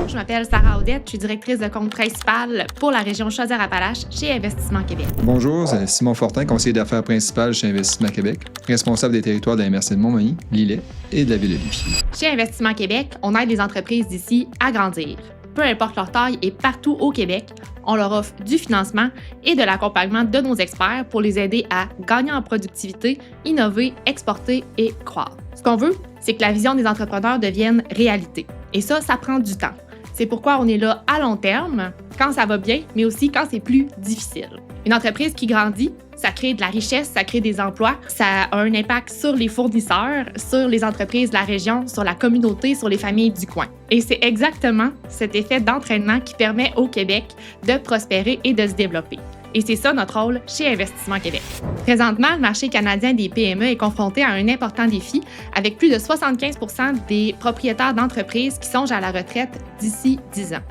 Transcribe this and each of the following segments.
Bonjour, je m'appelle Sarah Audette, je suis directrice de compte principal pour la région Chaudière-Appalaches chez Investissement Québec. Bonjour, c'est Simon Fortin, conseiller d'affaires principal chez Investissement Québec, responsable des territoires de la MRC de Montmagny, Lillet et de la ville de Lévis. Chez Investissement Québec, on aide les entreprises d'ici à grandir. Peu importe leur taille et partout au Québec, on leur offre du financement et de l'accompagnement de nos experts pour les aider à gagner en productivité, innover, exporter et croître. Ce qu'on veut, c'est que la vision des entrepreneurs devienne réalité. Et ça prend du temps. C'est pourquoi on est là à long terme, quand ça va bien, mais aussi quand c'est plus difficile. Une entreprise qui grandit, ça crée de la richesse, ça crée des emplois, ça a un impact sur les fournisseurs, sur les entreprises de la région, sur la communauté, sur les familles du coin. Et c'est exactement cet effet d'entraînement qui permet au Québec de prospérer et de se développer. Et c'est ça notre rôle chez Investissement Québec. Présentement, le marché canadien des PME est confronté à un important défi avec plus de 75% des propriétaires d'entreprises qui songent à la retraite d'ici 10 ans.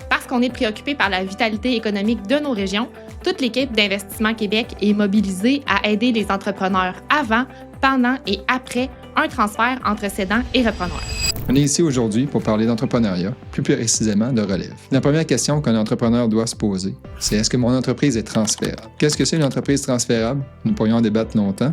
Parce qu'on est préoccupé par la vitalité économique de nos régions, toute l'équipe d'Investissement Québec est mobilisée à aider les entrepreneurs avant, pendant et après un transfert entre cédants et repreneurs. On est ici aujourd'hui pour parler d'entrepreneuriat, plus précisément de relève. La première question qu'un entrepreneur doit se poser, c'est est-ce que mon entreprise est transférable? Qu'est-ce que c'est une entreprise transférable? Nous pourrions en débattre longtemps,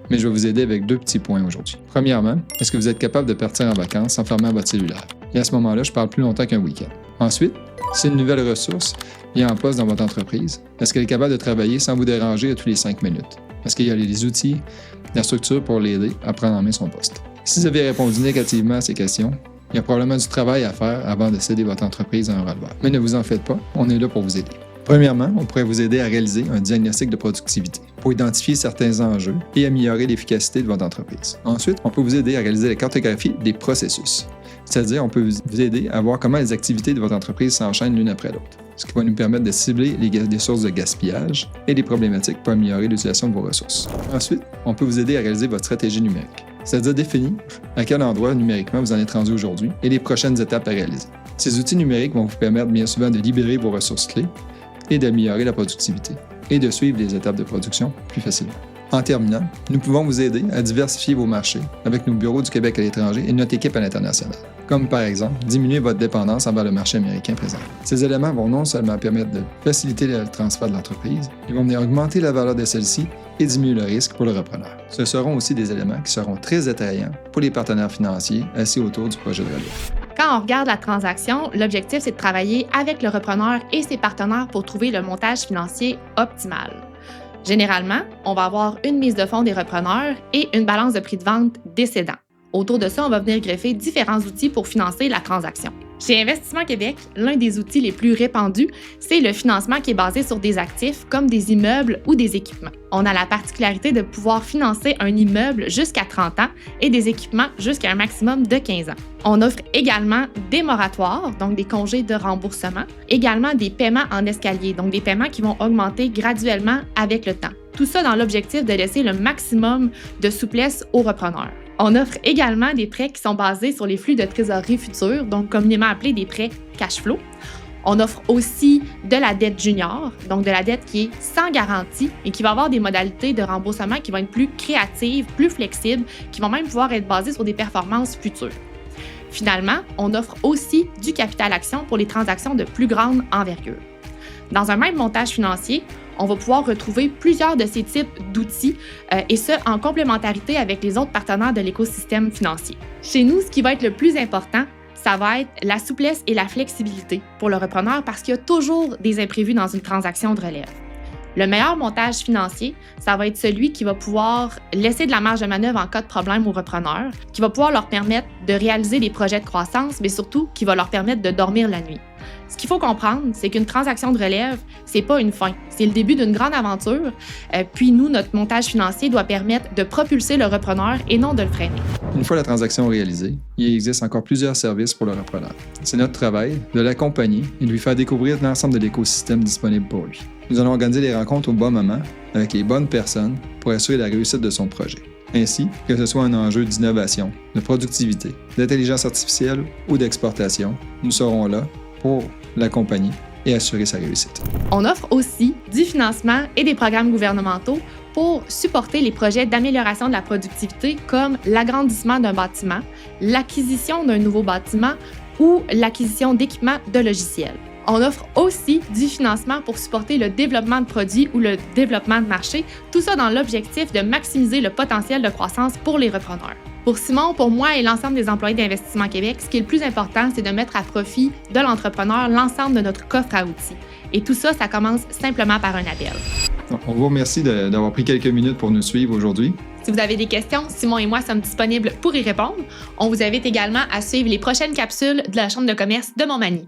mais je vais vous aider avec 2 petits points aujourd'hui. Premièrement, est-ce que vous êtes capable de partir en vacances sans fermer votre cellulaire? Et à ce moment-là, je parle plus longtemps qu'un week-end. Ensuite, si une nouvelle ressource vient en poste dans votre entreprise, est-ce qu'elle est capable de travailler sans vous déranger à tous les 5 minutes? Est-ce qu'il y a les outils, la structure pour l'aider à prendre en main son poste? Si vous avez répondu négativement à ces questions, il y a probablement du travail à faire avant de céder votre entreprise à un releveur. Mais ne vous en faites pas, on est là pour vous aider. Premièrement, on pourrait vous aider à réaliser un diagnostic de productivité pour identifier certains enjeux et améliorer l'efficacité de votre entreprise. Ensuite, on peut vous aider à réaliser la cartographie des processus. C'est-à-dire, on peut vous aider à voir comment les activités de votre entreprise s'enchaînent l'une après l'autre, ce qui va nous permettre de cibler les sources de gaspillage et les problématiques pour améliorer l'utilisation de vos ressources. Ensuite, on peut vous aider à réaliser votre stratégie numérique, c'est-à-dire définir à quel endroit numériquement vous en êtes rendu aujourd'hui et les prochaines étapes à réaliser. Ces outils numériques vont vous permettre bien souvent de libérer vos ressources clés et d'améliorer la productivité et de suivre les étapes de production plus facilement. En terminant, nous pouvons vous aider à diversifier vos marchés avec nos bureaux du Québec à l'étranger et notre équipe à l'international, comme par exemple diminuer votre dépendance envers le marché américain présent. Ces éléments vont non seulement permettre de faciliter le transfert de l'entreprise, ils vont venir augmenter la valeur de celle-ci et diminuer le risque pour le repreneur. Ce seront aussi des éléments qui seront très attrayants pour les partenaires financiers assis autour du projet de relève. Quand on regarde la transaction, l'objectif, c'est de travailler avec le repreneur et ses partenaires pour trouver le montage financier optimal. Généralement, on va avoir une mise de fonds des repreneurs et une balance de prix de vente des cédants. Autour de ça, on va venir greffer différents outils pour financer la transaction. Chez Investissement Québec, l'un des outils les plus répandus, c'est le financement qui est basé sur des actifs comme des immeubles ou des équipements. On a la particularité de pouvoir financer un immeuble jusqu'à 30 ans et des équipements jusqu'à un maximum de 15 ans. On offre également des moratoires, donc des congés de remboursement, également des paiements en escalier, donc des paiements qui vont augmenter graduellement avec le temps. Tout ça dans l'objectif de laisser le maximum de souplesse aux repreneurs. On offre également des prêts qui sont basés sur les flux de trésorerie futurs, donc communément appelés des prêts cash flow. On offre aussi de la dette junior, donc de la dette qui est sans garantie et qui va avoir des modalités de remboursement qui vont être plus créatives, plus flexibles, qui vont même pouvoir être basées sur des performances futures. Finalement, on offre aussi du capital action pour les transactions de plus grande envergure. Dans un même montage financier, on va pouvoir retrouver plusieurs de ces types d'outils et ce, en complémentarité avec les autres partenaires de l'écosystème financier. Chez nous, ce qui va être le plus important, ça va être la souplesse et la flexibilité pour le repreneur parce qu'il y a toujours des imprévus dans une transaction de relève. Le meilleur montage financier, ça va être celui qui va pouvoir laisser de la marge de manœuvre en cas de problème aux repreneurs, qui va pouvoir leur permettre de réaliser des projets de croissance, mais surtout qui va leur permettre de dormir la nuit. Ce qu'il faut comprendre, c'est qu'une transaction de relève, c'est pas une fin, c'est le début d'une grande aventure. Puis nous, notre montage financier doit permettre de propulser le repreneur et non de le freiner. Une fois la transaction réalisée, il existe encore plusieurs services pour le repreneur. C'est notre travail de l'accompagner et de lui faire découvrir l'ensemble de l'écosystème disponible pour lui. Nous allons organiser des rencontres au bon moment avec les bonnes personnes pour assurer la réussite de son projet. Ainsi, que ce soit un enjeu d'innovation, de productivité, d'intelligence artificielle ou d'exportation, nous serons là pour l'accompagner et assurer sa réussite. On offre aussi du financement et des programmes gouvernementaux pour supporter les projets d'amélioration de la productivité comme l'agrandissement d'un bâtiment, l'acquisition d'un nouveau bâtiment ou l'acquisition d'équipements de logiciels. On offre aussi du financement pour supporter le développement de produits ou le développement de marché, tout ça dans l'objectif de maximiser le potentiel de croissance pour les repreneurs. Pour Simon, pour moi et l'ensemble des employés d'Investissement Québec, ce qui est le plus important, c'est de mettre à profit de l'entrepreneur l'ensemble de notre coffre à outils. Et tout ça, ça commence simplement par un appel. On vous remercie d'avoir pris quelques minutes pour nous suivre aujourd'hui. Si vous avez des questions, Simon et moi sommes disponibles pour y répondre. On vous invite également à suivre les prochaines capsules de la Chambre de commerce de Montmagny.